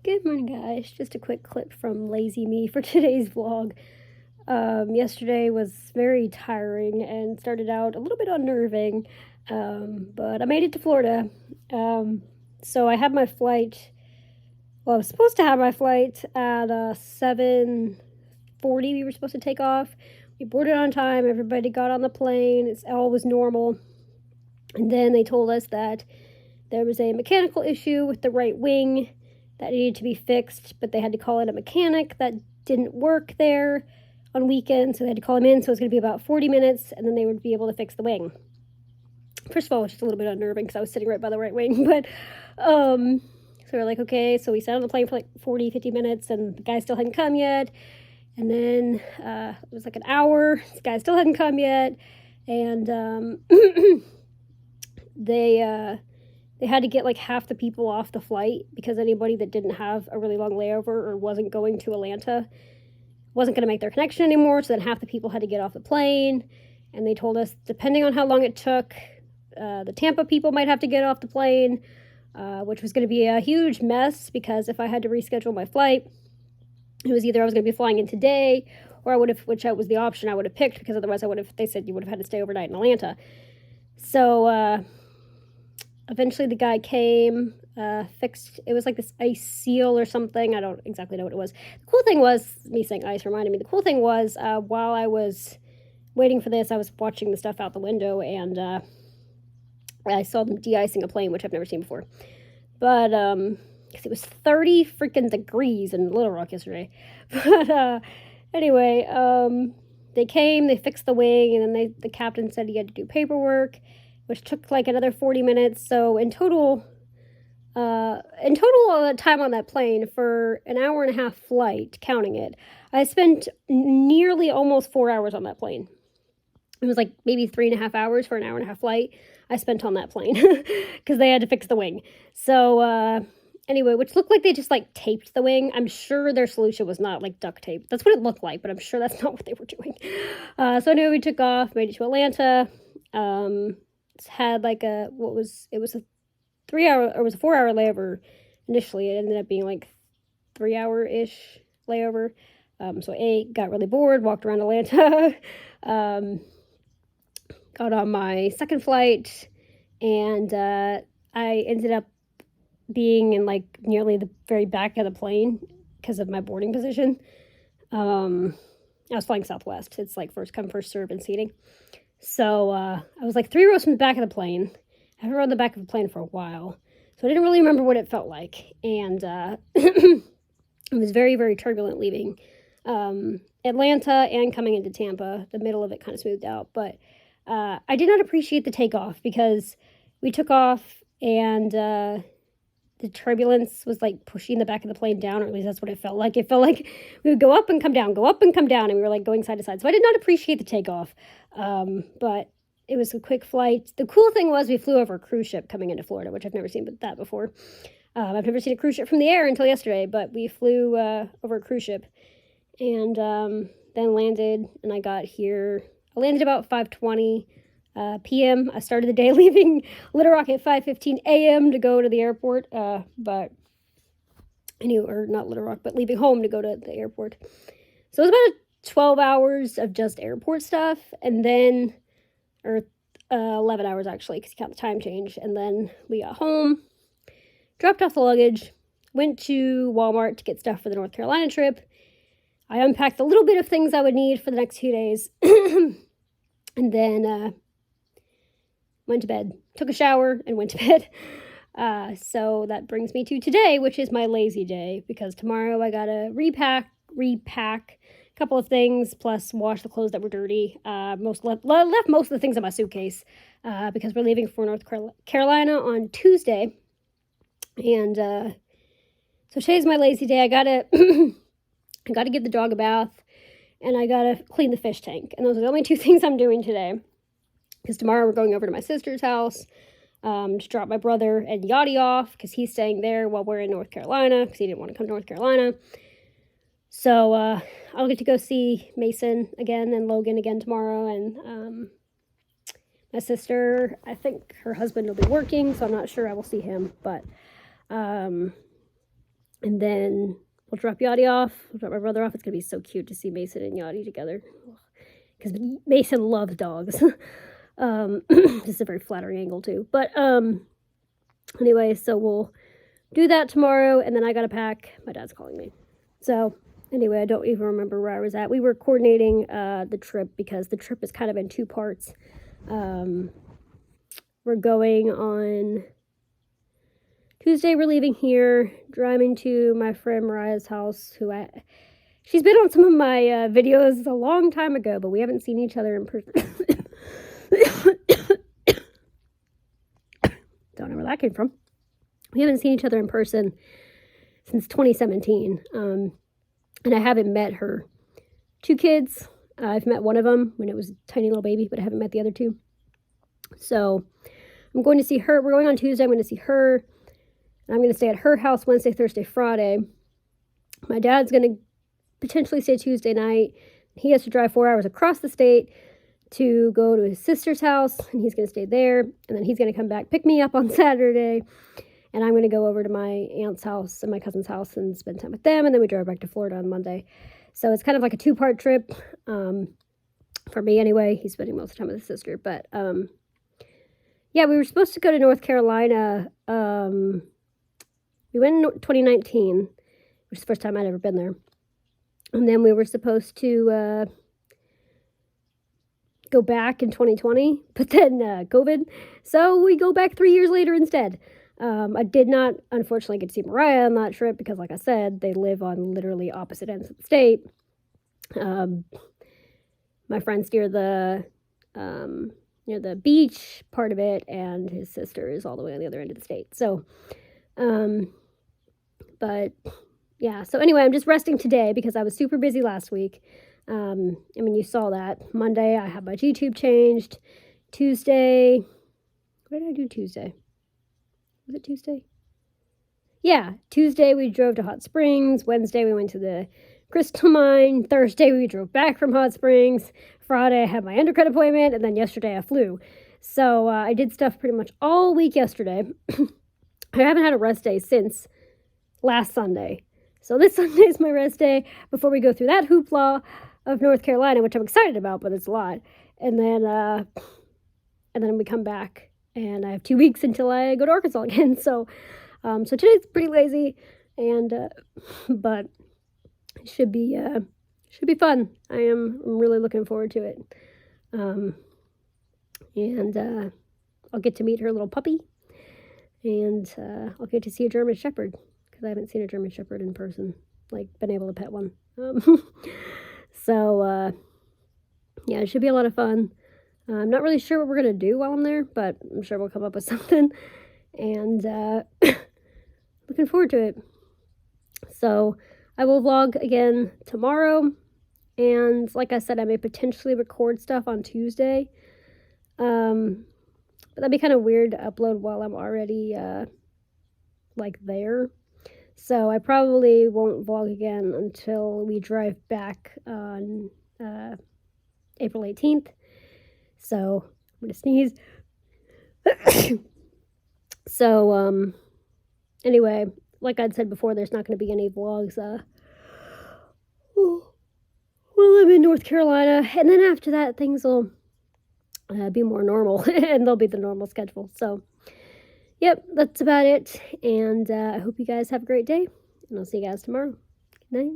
Good morning, guys. Just a quick clip from Lazy Me for today's vlog. Yesterday was very tiring and started out a little bit unnerving, but I made it to Florida. So I had my flight. Well, I was supposed to have my flight at 7:40. We were supposed to take off. We boarded on time. Everybody got on the plane. It's all was normal. And then they told us that there was a mechanical issue with the right wing that needed to be fixed, but they had to call in a mechanic that didn't work there on weekends, so they had to call him in, so it was going to be about 40 minutes, and then they would be able to fix the wing. First of all, it was just a little bit unnerving because I was sitting right by the right wing, but so we're like, okay, so we sat on the plane for like 40, 50 minutes, and the guy still hadn't come yet, and then it was like an hour, the guy still hadn't come yet, and they had to get like half the people off the flight because anybody that didn't have a really long layover or wasn't going to Atlanta wasn't going to make their connection anymore. So then half the people had to get off the plane. And they told us, depending on how long it took, the Tampa people might have to get off the plane, which was going to be a huge mess because if I had to reschedule my flight, it was either I was going to be flying in today or I would have, which was the option I would have picked because otherwise they said you would have had to stay overnight in Atlanta. So, eventually the guy came, fixed, it was like this ice seal or something. I don't exactly know what it was. The cool thing was, me saying ice reminded me, the cool thing was, while I was waiting for this, I was watching the stuff out the window, and I saw them de-icing a plane, which I've never seen before. But, because it was 30 freaking degrees in Little Rock yesterday. But, anyway, they came, they fixed the wing, and then the captain said he had to do paperwork, which took like another 40 minutes. So in total time on that plane for an hour and a half flight, counting it, I spent nearly almost 4 hours on that plane. It was like maybe 3.5 hours for an hour and a half flight I spent on that plane because they had to fix the wing. So anyway, which looked like they just like taped the wing. I'm sure their solution was not like duct tape. That's what it looked like, but I'm sure that's not what they were doing. So anyway, we took off, made it to Atlanta. Had like it was a 3 hour, or it was a 4 hour layover initially. It ended up being like 3 hour-ish layover. So I ate, got really bored, walked around Atlanta, got on my second flight, and I ended up being in like nearly the very back of the plane because of my boarding position. I was flying Southwest. It's like first come, first serve in seating. So I was like 3 rows from the back of the plane. I haven't rode the back of the plane for a while, so I didn't really remember what it felt like. And it was very, very turbulent leaving Atlanta and coming into Tampa. The middle of it kind of smoothed out, but I did not appreciate the takeoff because we took off and the turbulence was like pushing the back of the plane down, or at least that's what it felt like. It felt like we would go up and come down, go up and come down, and we were like going side to side. So I did not appreciate the takeoff, but it was a quick flight. The cool thing was we flew over a cruise ship coming into Florida, which I've never seen that before. I've never seen a cruise ship from the air until yesterday, but we flew over a cruise ship and then landed, and I got here. I landed about 5:20 p.m. I started the day leaving Little Rock at 5:15 a.m. to go to the airport, but or not Little Rock, but leaving home to go to the airport. So it was about 12 hours of just airport stuff, and then, or 11 hours actually, because you count the time change, and then we got home, dropped off the luggage, went to Walmart to get stuff for the North Carolina trip. I unpacked a little bit of things I would need for the next 2 days, and then went to bed, took a shower, and went to bed. So that brings me to today, which is my lazy day, because tomorrow I gotta repack a couple of things, plus wash the clothes that were dirty. Left most of the things in my suitcase, because we're leaving for North Carolina on Tuesday. And so today's my lazy day. I gotta give the dog a bath, and I gotta clean the fish tank. And those are the only 2 things I'm doing today. Because tomorrow we're going over to my sister's house to drop my brother and Yachty off because he's staying there while we're in North Carolina because he didn't want to come to North Carolina. So I'll get to go see Mason again and Logan again tomorrow. And my sister, I think her husband will be working, so I'm not sure I will see him. But And then we'll drop Yachty off. We'll drop my brother off. It's going to be so cute to see Mason and Yachty together. Because Mason loves dogs. This is a very flattering angle too. But anyway, so we'll do that tomorrow. And then I got to pack. My dad's calling me. So anyway, I don't even remember where I was at. We were coordinating the trip because the trip is kind of in two parts. We're going on Tuesday. We're leaving here, driving to my friend Mariah's house, she's been on some of my videos a long time ago, but we haven't seen each other in person. Don't know where that came from. We haven't seen each other in person since 2017. And I haven't met her two kids. I've met one of them when it was a tiny little baby, but I haven't met the other two. So I'm going to see her. We're going on Tuesday. I'm going to see her. I'm going to stay at her house Wednesday, Thursday, Friday. My dad's going to potentially stay Tuesday night. He has to drive 4 hours across the state to go to his sister's house, and he's going to stay there. And then he's going to come back, pick me up on Saturday, and I'm going to go over to my aunt's house and my cousin's house and spend time with them. And then we drive back to Florida on Monday. So it's kind of like a two-part trip for me anyway. He's spending most of the time with his sister. But yeah, we were supposed to go to North Carolina. We went in 2019, which is the first time I'd ever been there. And then we were supposed to go back in 2020, but then COVID. So we go back 3 years later instead. I did not, unfortunately, get to see Mariah on that trip because, like I said, they live on literally opposite ends of the state. My friend's near the beach part of it, and his sister is all the way on the other end of the state. So, but yeah. So anyway, I'm just resting today because I was super busy last week. I mean, you saw that. Monday, I had my G-tube changed. Tuesday, what did I do Tuesday? Was it Tuesday? Yeah, Tuesday we drove to Hot Springs. Wednesday we went to the crystal mine. Thursday we drove back from Hot Springs. Friday I had my endocrine appointment, and then yesterday I flew. So I did stuff pretty much all week yesterday. I haven't had a rest day since last Sunday. So this Sunday is my rest day before we go through that hoopla of North Carolina, which I'm excited about, but it's a lot. And then we come back, and I have 2 weeks until I go to Arkansas again. So today's pretty lazy, and but it should be fun. I'm really looking forward to it. And I'll get to meet her little puppy, and I'll get to see a German Shepherd because I haven't seen a German Shepherd in person, like been able to pet one. So yeah, it should be a lot of fun. I'm not really sure what we're going to do while I'm there, but I'm sure we'll come up with something. And looking forward to it. So I will vlog again tomorrow. And like I said, I may potentially record stuff on Tuesday. But that'd be kind of weird to upload while I'm already like there. So I probably won't vlog again until we drive back on April 18th. So I'm gonna sneeze. So anyway, like I'd said before, there's not going to be any vlogs while I'm in North Carolina, and then after that things will be more normal and they'll be the normal schedule. So yep, that's about it, and I hope you guys have a great day, and I'll see you guys tomorrow. Good night.